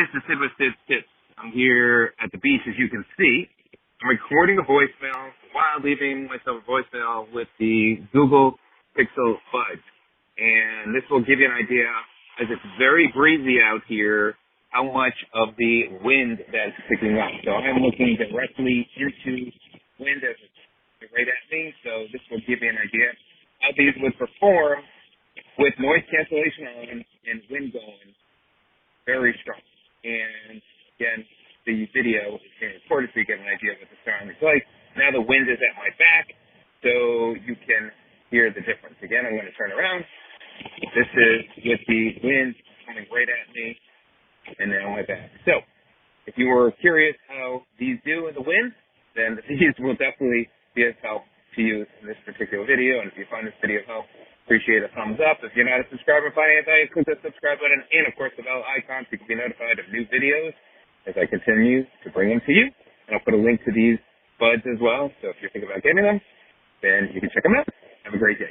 this is Sid with Sid's Tips. I'm here at the beach, as you can see. I'm recording a voicemail while leaving myself a voicemail with the Google Pixel Buds. And this will give you an idea, as it's very breezy out here, how much of the wind that's picking up. So I'm looking directly into wind as it's right at me, so this will give you an idea how these would perform with noise cancellation on and wind going very strong. And again, the video is being recorded so you get an idea of what the sound is like. Now the wind is at my back, so you can hear the difference. Again, I'm going to turn around. This is with the wind coming right at me, and now my back. So, if you were curious how these do in the wind, then these will definitely be of help to you in this particular video. And if you find this video of help, appreciate a thumbs up. If you're not a subscriber and finding it valuable, click the subscribe button and, of course, the bell icon so you can be notified of new videos as I continue to bring them to you. And I'll put a link to these buds as well. So if you're thinking about getting them, then you can check them out. Have a great day.